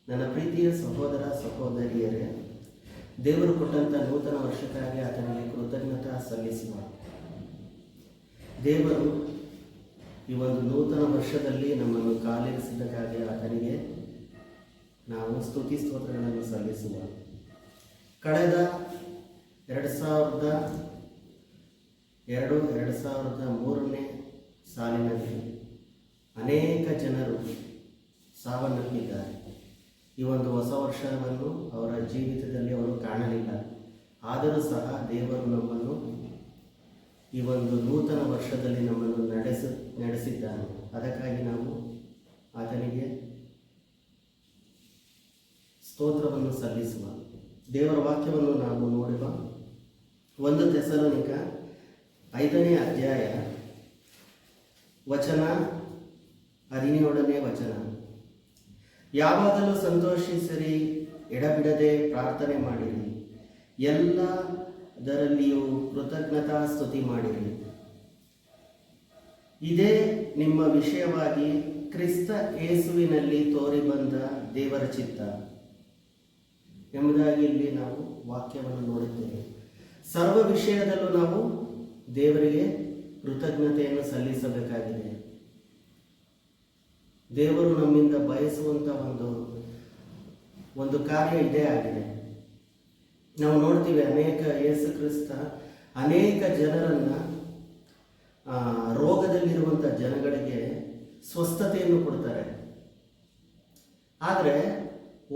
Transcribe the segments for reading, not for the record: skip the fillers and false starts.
ನನ್ನ ಪ್ರೀತಿಯ ಸಹೋದರ ಸಹೋದರಿಯರೇ, ದೇವರು ಕೊಟ್ಟಂಥ ನೂತನ ವರ್ಷಕ್ಕಾಗಿ ಆತನಿಗೆ ಕೃತಜ್ಞತಾ ಸಲ್ಲಿಸುವ. ದೇವರು ಈ ಒಂದು ನೂತನ ವರ್ಷದಲ್ಲಿ ನಮ್ಮನ್ನು ಕಾಲಿರಿಸಿದ್ದಕ್ಕಾಗಿ ಆತನಿಗೆ ನಾವು ಸ್ತುತಿ ಸ್ತೋತ್ರಗಳನ್ನು ಸಲ್ಲಿಸುವ. ಕಳೆದ 2002-2003 ಸಾಲಿನಲ್ಲಿ ಅನೇಕ ಜನರು ಸಾವನ್ನಪ್ಪಿದ್ದಾರೆ. ಈ ಒಂದು ಹೊಸ ವರ್ಷವನ್ನು ಅವರ ಜೀವಿತದಲ್ಲಿ ಅವರು ಕಾಣಲಿಲ್ಲ. ಆದರೂ ಸಹ ದೇವರು ನಮ್ಮನ್ನು ಈ ಒಂದು ನೂತನ ವರ್ಷದಲ್ಲಿ ನಮ್ಮನ್ನು ನಡೆಸಿದ್ದಾನೆ. ಅದಕ್ಕಾಗಿ ನಾವು ಆತನಿಗೆ ಸ್ತೋತ್ರವನ್ನು ಸಲ್ಲಿಸುವ. ದೇವರ ವಾಕ್ಯವನ್ನು ನಾವು ನೋಡುವ. 1 ಥೆಸಲೋನಿಕ 5ನೇ ಅಧ್ಯಾಯ ವಚನ 17ನೇ ವಚನ. ಯಾವಾಗಲೂ ಸಂತೋಷಿಸಿರಿ, ಎಡಬಿಡದೆ ಪ್ರಾರ್ಥನೆ ಮಾಡಿರಿ, ಎಲ್ಲದರಲ್ಲಿಯೂ ಕೃತಜ್ಞತಾ ಸ್ತುತಿ ಮಾಡಿರಿ. ಇದೇ ನಿಮ್ಮ ವಿಷಯವಾಗಿ ಕ್ರಿಸ್ತ ಯೇಸುವಿನಲ್ಲಿ ತೋರಿಬಂದ ದೇವರ ಚಿತ್ತ ಎಂಬುದಾಗಿ ಇಲ್ಲಿ ನಾವು ವಾಕ್ಯವನ್ನು ನೋಡುತ್ತೇವೆ. ಸರ್ವ ವಿಷಯದಲ್ಲೂ ನಾವು ದೇವರಿಗೆ ಕೃತಜ್ಞತೆಯನ್ನು ಸಲ್ಲಿಸಬೇಕಾಗಿದೆ. ದೇವರು ನಮ್ಮಿಂದ ಬಯಸುವಂಥ ಒಂದು ಕಾರ್ಯ ಇದೇ ಆಗಿದೆ. ನಾವು ನೋಡ್ತೀವಿ, ಯೇಸು ಕ್ರಿಸ್ತ ಅನೇಕ ಜನರನ್ನು, ರೋಗದಲ್ಲಿರುವಂಥ ಜನಗಳಿಗೆ ಸ್ವಸ್ಥತೆಯನ್ನು ಕೊಡ್ತಾರೆ. ಆದರೆ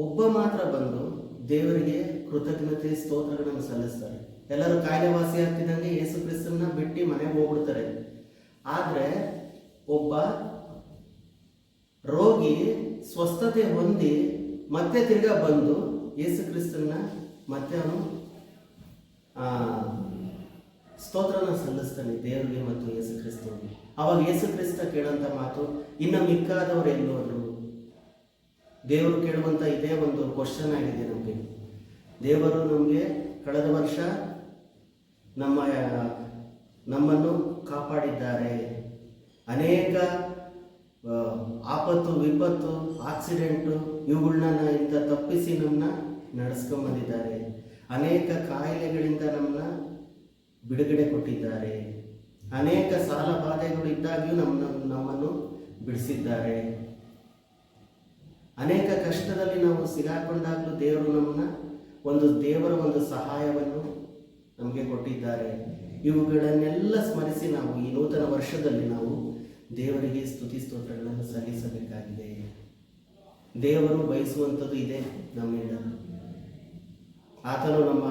ಒಬ್ಬ ಮಾತ್ರ ಬಂದು ದೇವರಿಗೆ ಕೃತಜ್ಞತೆ ಸ್ತೋತ್ರಗಳನ್ನು ಸಲ್ಲಿಸ್ತಾರೆ. ಎಲ್ಲರೂ ಕಾಯಿಲೆ ವಾಸಿ ಆಗ್ತಿದ್ದಂಗೆ ಯೇಸು ಕ್ರಿಸ್ತನ ಬಿಟ್ಟು ಮನೆಗೆ ಹೋಗ್ಬಿಡ್ತಾರೆ. ಆದರೆ ಒಬ್ಬ ರೋಗಿ ಸ್ವಸ್ಥತೆ ಹೊಂದಿ ಮತ್ತೆ ತಿರ್ಗಾ ಬಂದು ಯೇಸು ಕ್ರಿಸ್ತನ ಮತ್ತೆ ಅವನು ಸ್ತೋತ್ರನ ಸಲ್ಲಿಸ್ತಾನೆ ದೇವರಿಗೆ ಮತ್ತು ಯೇಸು ಕ್ರಿಸ್ತನಿಗೆ. ಅವಾಗ ಯೇಸು ಕ್ರಿಸ್ತ ಕೇಳೋಂಥ ಮಾತು, ಇನ್ನು ಮಿಕ್ಕಾದವರು ಎಲ್ಲೋದ್ರು? ದೇವರು ಕೇಳುವಂಥ ಇದೇ ಒಂದು ಕ್ವಶನ್ ಆಗಿದೆ ನಮಗೆ. ದೇವರು ನಮಗೆ ಕಳೆದ ವರ್ಷ ನಮ್ಮನ್ನು ಕಾಪಾಡಿದ್ದಾರೆ. ಅನೇಕ ಆಪತ್ತು ವಿಪತ್ತು ಆಕ್ಸಿಡೆಂಟು ಇವುಗಳನ್ನ ಇಂದ ತಪ್ಪಿಸಿ ನಮ್ಮನ್ನ ನಡೆಸ್ಕೊಂಬಂದಿದ್ದಾರೆ. ಅನೇಕ ಕಾಯಿಲೆಗಳಿಂದ ನಮ್ಮನ್ನ ಬಿಡುಗಡೆ ಕೊಟ್ಟಿದ್ದಾರೆ. ಅನೇಕ ಸಾಲ ಬಾಧೆಗಳು ಇದ್ದಾಗ್ಯೂ ನಮ್ಮನ್ನು ಬಿಡಿಸಿದ್ದಾರೆ. ಅನೇಕ ಕಷ್ಟದಲ್ಲಿ ನಾವು ಸಿಗಾಕೊಂಡಾಗಲೂ ದೇವರು ನಮ್ಮನ್ನ ದೇವರ ಒಂದು ಸಹಾಯವನ್ನು ನಮಗೆ ಕೊಟ್ಟಿದ್ದಾರೆ. ಇವುಗಳನ್ನೆಲ್ಲ ಸ್ಮರಿಸಿ ನಾವು ಈ ನೂತನ ವರ್ಷದಲ್ಲಿ ನಾವು ದೇವರಿಗೆ ಸ್ತುತಿ ಸ್ತೋತ್ರಗಳನ್ನು ಸಲ್ಲಿಸಬೇಕಾಗಿದೆ. ದೇವರು ಬಯಸುವಂಥದ್ದು ಇದೆ ನಮ್ಮಿಂದ. ಆತನು ನಮ್ಮ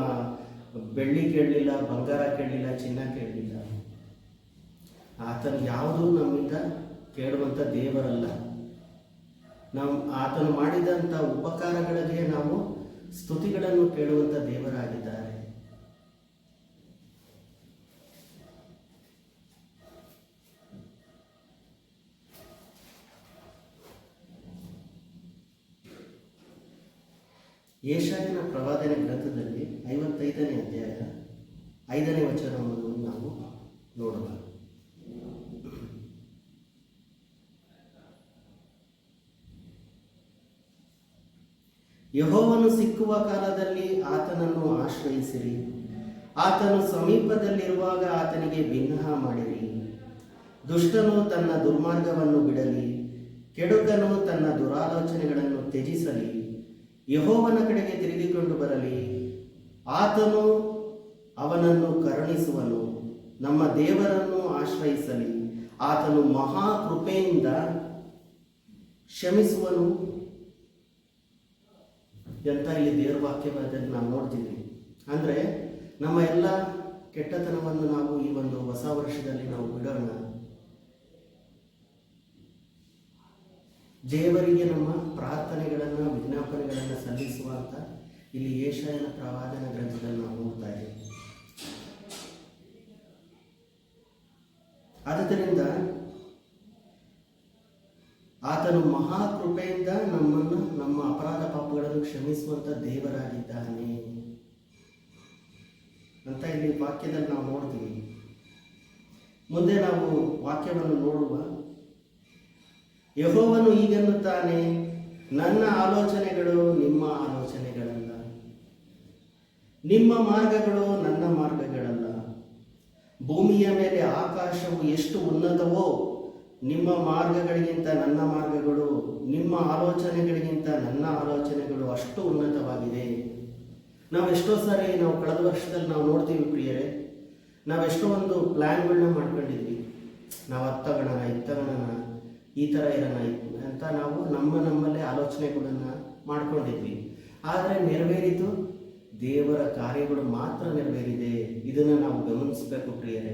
ಬೆಳ್ಳಿ ಕೇಳಲಿಲ್ಲ, ಬಂಗಾರ ಕೇಳಲಿಲ್ಲ, ಚಿನ್ನ ಕೇಳಲಿಲ್ಲ. ಆತನು ಯಾವುದೂ ನಮ್ಮಿಂದ ಕೇಳುವಂಥ ದೇವರಲ್ಲ. ಆತನು ಮಾಡಿದಂಥ ಉಪಕಾರಗಳಿಗೆ ನಾವು ಸ್ತುತಿಗಳನ್ನು ಕೇಳುವಂಥ ದೇವರಾಗಿದ್ದಾರೆ. ಯೆಶಾಯನ ಪ್ರವಾದನೆ ಗ್ರಂಥದಲ್ಲಿ 55ನೇ ಅಧ್ಯಾಯ 5ನೇ ವಚನವನ್ನು ನಾವು ನೋಡುವ. ಯೆಹೋವನು ಸಿಕ್ಕುವ ಕಾಲದಲ್ಲಿ ಆತನನ್ನು ಆಶ್ರಯಿಸಿರಿ, ಆತನು ಸಮೀಪದಲ್ಲಿರುವಾಗ ಆತನಿಗೆ ಬಿನ್ನಹ ಮಾಡಿರಿ. ದುಷ್ಟನು ತನ್ನ ದುರ್ಮಾರ್ಗವನ್ನು ಬಿಡಲಿ, ಕೆಡುಕನು ತನ್ನ ದುರಾಲೋಚನೆಗಳನ್ನು ತ್ಯಜಿಸಲಿ. ಯೆಹೋವನ ಕಡೆಗೆ ತಿರುಗಿಕೊಂಡು ಬರಲಿ, ಆತನು ಅವನನ್ನು ಕರುಣಿಸುವನು. ನಮ್ಮ ದೇವರನ್ನು ಆಶ್ರಯಿಸಲಿ, ಆತನು ಮಹಾಕೃಪೆಯಿಂದ ಕ್ಷಮಿಸುವನು ಅಂತ ಇಲ್ಲಿ ದೇವರ ವಾಕ್ಯದಲ್ಲಿ ನಾವು ನೋಡ್ತೀವಿ. ಅಂದರೆ ನಮ್ಮ ಎಲ್ಲ ಕೆಟ್ಟತನವನ್ನು ನಾವು ಈ ಒಂದು ಹೊಸ ವರ್ಷದಲ್ಲಿ ನಾವು ಬಿಡೋಣ. ದೇವರಿಗೆ ನಮ್ಮ ಪ್ರಾರ್ಥನೆಗಳನ್ನು ವಿಜ್ಞಾಪನೆಗಳನ್ನು ಸಲ್ಲಿಸುವ ಅಂತ ಇಲ್ಲಿ ಯೆಶಾಯನ ಪ್ರವಾದನ ಗ್ರಂಥದಲ್ಲಿ ನಾವು ನೋಡ್ತಾ ಇದ್ದೀವಿ. ಆದ್ದರಿಂದ ಆತನು ಮಹಾಕೃಪೆಯಿಂದ ನಮ್ಮನ್ನು, ನಮ್ಮ ಅಪರಾಧ ಪಾಪಗಳನ್ನು ಕ್ಷಮಿಸುವಂಥ ದೇವರಾಗಿದ್ದಾನೆ ಅಂತ ಇಲ್ಲಿ ವಾಕ್ಯದಲ್ಲಿ ನಾವು ನೋಡ್ತೀವಿ. ಮುಂದೆ ನಾವು ವಾಕ್ಯವನ್ನು ನೋಡುವ. ಯೆಹೋವನು ಹೀಗೆನ್ನುತ್ತಾನೆ, ನನ್ನ ಆಲೋಚನೆಗಳು ನಿಮ್ಮ ಆಲೋಚನೆಗಳಲ್ಲ, ನಿಮ್ಮ ಮಾರ್ಗಗಳು ನನ್ನ ಮಾರ್ಗಗಳಲ್ಲ. ಭೂಮಿಯ ಮೇಲೆ ಆಕಾಶವು ಎಷ್ಟು ಉನ್ನತವೋ ನಿಮ್ಮ ಮಾರ್ಗಗಳಿಗಿಂತ ನನ್ನ ಮಾರ್ಗಗಳು, ನಿಮ್ಮ ಆಲೋಚನೆಗಳಿಗಿಂತ ನನ್ನ ಆಲೋಚನೆಗಳು ಅಷ್ಟು ಉನ್ನತವಾಗಿದೆ. ನಾವೆಷ್ಟೋ ಸಾರಿ ಕಳೆದ ವರ್ಷದಲ್ಲಿ ನೋಡ್ತೀವಿ ಪ್ರಿಯರೇ, ನಾವೆಷ್ಟೋ ಒಂದು ಪ್ಲ್ಯಾನ್ಗಳನ್ನ ಮಾಡ್ಕೊಂಡಿದ್ವಿ. ನಾವು ಅದು ತಗೋಣ, ಇದು ತಗೋಣ, ಈ ಥರ ಇರೋಣ ಅಂತ ನಾವು ನಮ್ಮಲ್ಲೇ ಆಲೋಚನೆಗಳನ್ನು ಮಾಡ್ಕೊಂಡಿದ್ವಿ. ಆದರೆ ನೆರವೇರಿತು ದೇವರ ಕಾರ್ಯಗಳು ಮಾತ್ರ ನೆರವೇರಿದೆ. ಇದನ್ನು ನಾವು ಗಮನಿಸಬೇಕು ಪ್ರಿಯರೇ.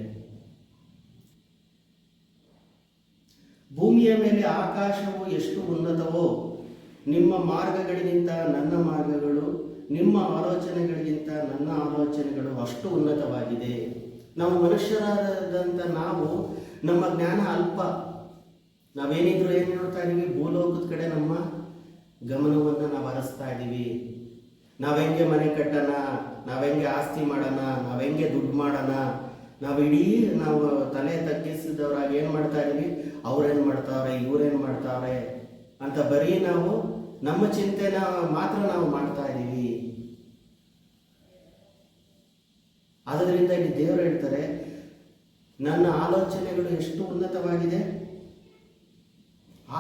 ಭೂಮಿಯ ಮೇಲೆ ಆಕಾಶವು ಎಷ್ಟು ಉನ್ನತವೋ ನಿಮ್ಮ ಮಾರ್ಗಗಳಿಗಿಂತ ನನ್ನ ಮಾರ್ಗಗಳು, ನಿಮ್ಮ ಆಲೋಚನೆಗಳಿಗಿಂತ ನನ್ನ ಆಲೋಚನೆಗಳು ಅಷ್ಟು ಉನ್ನತವಾಗಿದೆ. ನಾವು ಮನುಷ್ಯರಾದಂಥ ನಾವು ನಮ್ಮ ಜ್ಞಾನ ಅಲ್ಪ. ನಾವೇನಿದ್ರು ಏನು ನೋಡ್ತಾ ಇದ್ದೀವಿ, ಭೂಲೋಕದ ಕಡೆ ನಮ್ಮ ಗಮನವನ್ನು ನಾವು ಹರಿಸ್ತಾ ಇದ್ದೀವಿ. ನಾವೆಂಗೆ ಮನೆ ಕಟ್ಟೋಣ, ನಾವೆಂಗೆ ಆಸ್ತಿ ಮಾಡೋಣ, ನಾವೆಂಗೆ ದುಡ್ಡು ಮಾಡೋಣ, ನಾವು ತಲೆ ತಗ್ಗಿಸಿದವ್ರಾಗ ಏನು ಮಾಡ್ತಾ ಇದ್ದೀವಿ, ಅವ್ರೇನು ಮಾಡ್ತಾವ್ರೆ, ಇವ್ರೇನು ಮಾಡ್ತಾವ್ರೆ ಅಂತ ಬರೀ ನಾವು ನಮ್ಮ ಚಿಂತೆನ ಮಾತ್ರ ನಾವು ಮಾಡ್ತಾ ಇದ್ದೀವಿ. ಆದ್ದರಿಂದ ಇಲ್ಲಿ ದೇವರು ಹೇಳ್ತಾರೆ, ನನ್ನ ಆಲೋಚನೆಗಳು ಎಷ್ಟು ಉನ್ನತವಾಗಿದೆ,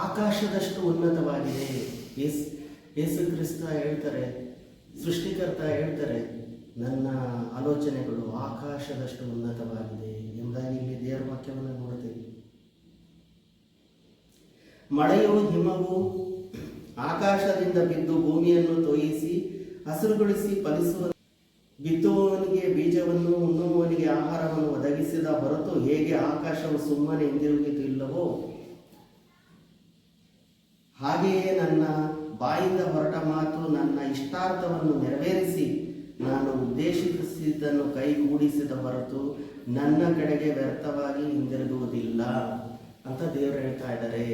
ಆಕಾಶದಷ್ಟು ಉನ್ನತವಾಗಿದೆ. ಯೇಸು ಕ್ರಿಸ್ತ ಹೇಳ್ತಾರೆ, ಸೃಷ್ಟಿಕರ್ತ ಹೇಳ್ತಾರೆ, ನನ್ನ ಆಲೋಚನೆಗಳು ಆಕಾಶದಷ್ಟು ಉನ್ನತವಾಗಿದೆ ಎಂಬುದಾಗಿ ಇಲ್ಲಿ ದೇವರ ವಾಕ್ಯವನ್ನು ನೋಡ್ತೀವಿ. ಮಳೆಯು ಹಿಮವು ಆಕಾಶದಿಂದ ಬಿದ್ದು ಭೂಮಿಯನ್ನು ತೋಯಿಸಿ ಹಸಿರುಗೊಳಿಸಿ ಫಲಿಸುವ, ಬಿತ್ತುವವನಿಗೆ ಬೀಜವನ್ನು ಉಣ್ಣುವವನಿಗೆ ಆಹಾರವನ್ನು ಒದಗಿಸಿದ ಹೊರತು ಹೇಗೆ ಆಕಾಶವು ಸುಮ್ಮನೆ ಹಿಂದಿರುಗಿದಿಲ್ಲವೋ ಹಾಗೆಯೇ ನನ್ನ ಬಾಯಿಂದ ಹೊರಟ ಮಾತು ನನ್ನ ಇಷ್ಟಾರ್ಥವನ್ನು ನೆರವೇರಿಸಿ ನಾನು ಉದ್ದೇಶಿಸಿದ್ದನ್ನು ಕೈಗೂಡಿಸಿದ ಹೊರತು ನನ್ನ ಕಡೆಗೆ ವ್ಯರ್ಥವಾಗಿ ಹಿಂದಿರುಗುವುದಿಲ್ಲ ಅಂತ ದೇವರು ಹೇಳ್ತಾ ಇದ್ದಾರೆ.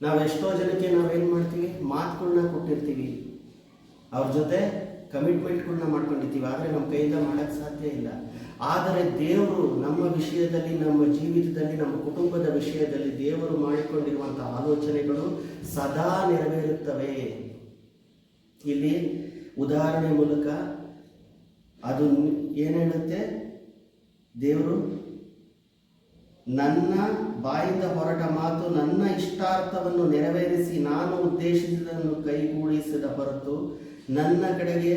ನಾವೆಷ್ಟೋ ಜನಕ್ಕೆ ನಾವೇನು ಮಾಡ್ತೀವಿ, ಮಾತುಗಳನ್ನ ಕೊಟ್ಟಿರ್ತೀವಿ, ಅವ್ರ ಜೊತೆ ಕಮಿಟ್ಮೆಂಟ್ಗಳನ್ನ ಮಾಡ್ಕೊಂಡಿರ್ತೀವಿ, ಆದರೆ ನಮ್ಮ ಕೈಯಿಂದ ಮಾಡೋಕ್ಕೆ ಸಾಧ್ಯ ಇಲ್ಲ. ಆದರೆ ದೇವರು ನಮ್ಮ ವಿಷಯದಲ್ಲಿ, ನಮ್ಮ ಜೀವಿತದಲ್ಲಿ, ನಮ್ಮ ಕುಟುಂಬದ ವಿಷಯದಲ್ಲಿ ದೇವರು ಮಾಡಿಕೊಂಡಿರುವಂಥ ಆಲೋಚನೆಗಳು ಸದಾ ನೆರವೇರುತ್ತವೆ. ಇಲ್ಲಿ ಉದಾಹರಣೆ ಮೂಲಕ ಅದು ಏನು ಹೇಳುತ್ತೆ, ದೇವರು ನನ್ನ ಬಾಯಿಂದ ಹೊರಟ ಮಾತು ನನ್ನ ಇಷ್ಟಾರ್ಥವನ್ನು ನೆರವೇರಿಸಿ ನಾನು ಉದ್ದೇಶಿಸಿದ್ದನ್ನು ಕೈಗೂಡಿಸಿದ ಹೊರತು ನನ್ನ ಕಡೆಗೆ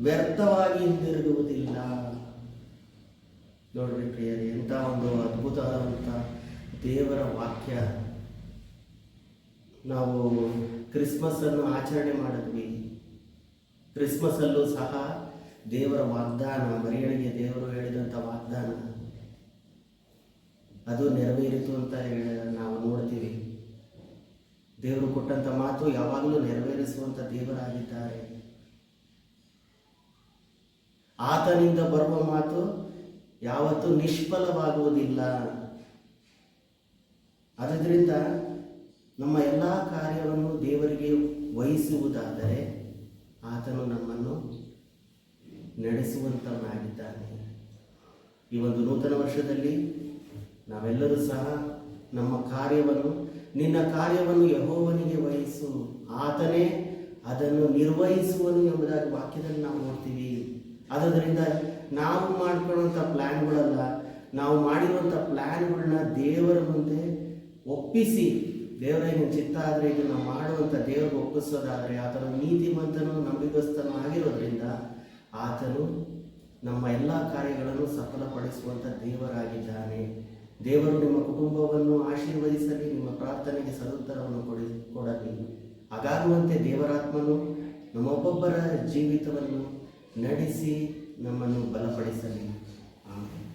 ವ್ಯರ್ಥವಾಗಿ ಹಿಂದಿರುಗುವುದಿಲ್ಲ. ನೋಡ್ರಿ ಪ್ರಿಯರೇ, ಎಂಥ ಒಂದು ಅದ್ಭುತವಾದಂಥ ದೇವರ ವಾಕ್ಯ. ನಾವು ಕ್ರಿಸ್ಮಸ್ಸನ್ನು ಆಚರಣೆ ಮಾಡಿದ್ವಿ. ಕ್ರಿಸ್ಮಸ್ಸಲ್ಲೂ ಸಹ ದೇವರ ವಾಗ್ದಾನ, ಮರಿಯಳಿಗೆ ದೇವರು ಹೇಳಿದಂಥ ವಾಗ್ದಾನ ಅದು ನೆರವೇರಿತು ಅಂತ ನಾವು ನೋಡ್ತೀವಿ. ದೇವರು ಕೊಟ್ಟಂಥ ಮಾತು ಯಾವಾಗಲೂ ನೆರವೇರಿಸುವಂಥ ದೇವರಾಗಿದ್ದಾರೆ. ಆತನಿಂದ ಬರುವ ಮಾತು ಯಾವತ್ತೂ ನಿಷ್ಫಲವಾಗುವುದಿಲ್ಲ. ಆದ್ದರಿಂದ ನಮ್ಮ ಎಲ್ಲ ಕಾರ್ಯವನ್ನು ದೇವರಿಗೆ ವಹಿಸುವುದಾದರೆ ಆತನು ನಮ್ಮನ್ನು ನಡೆಸುವಂತವನಾಗಿದ್ದಾನೆ. ಈ ಒಂದು ನೂತನ ವರ್ಷದಲ್ಲಿ ನಾವೆಲ್ಲರೂ ಸಹ ನಮ್ಮ ಕಾರ್ಯವನ್ನು, ನಿನ್ನ ಕಾರ್ಯವನ್ನು ಯೆಹೋವನಿಗೆ ವಹಿಸು, ಆತನೇ ಅದನ್ನು ನಿರ್ವಹಿಸುವನು ಎಂಬುದಾಗಿ ವಾಕ್ಯದಲ್ಲಿ ನಾವು ನೋಡ್ತೀವಿ. ಆದ್ದರಿಂದ ನಾವು ಮಾಡ್ಕೊಳ್ಳುವಂಥ ಪ್ಲ್ಯಾನ್ಗಳಲ್ಲ, ನಾವು ಮಾಡಿರುವಂಥ ಪ್ಲ್ಯಾನ್ಗಳನ್ನ ದೇವರ ಮುಂದೆ ಒಪ್ಪಿಸಿ, ದೇವರೇ ನಿನ್ನ ಚಿತ್ತ ಆದರೆ ಇದನ್ನು ಮಾಡುವಂಥ ದೇವರಿಗೆ ಒಪ್ಪಿಸೋದಾದರೆ ಆತನು ನೀತಿವಂತನು ನಂಬಿಗಸ್ತನೂ ಆಗಿರೋದ್ರಿಂದ ಆತನು ನಮ್ಮ ಎಲ್ಲ ಕಾರ್ಯಗಳನ್ನು ಸಫಲಪಡಿಸುವಂಥ ದೇವರಾಗಿದ್ದಾನೆ. ದೇವರು ನಿಮ್ಮ ಕುಟುಂಬವನ್ನು ಆಶೀರ್ವದಿಸಲಿ, ನಿಮ್ಮ ಪ್ರಾರ್ಥನೆಗೆ ಸದುತ್ತರವನ್ನು ಕೊಡಲಿ. ಹಾಗಾಗುವಂತೆ ದೇವರಾತ್ಮನು ನಮ್ಮೊಬ್ಬೊಬ್ಬರ ಜೀವಿತವನ್ನು ನಡೆಸಿ ನಮ್ಮನ್ನು ಬಲಪಡಿಸಲಿ. ಆಮೇಲೆ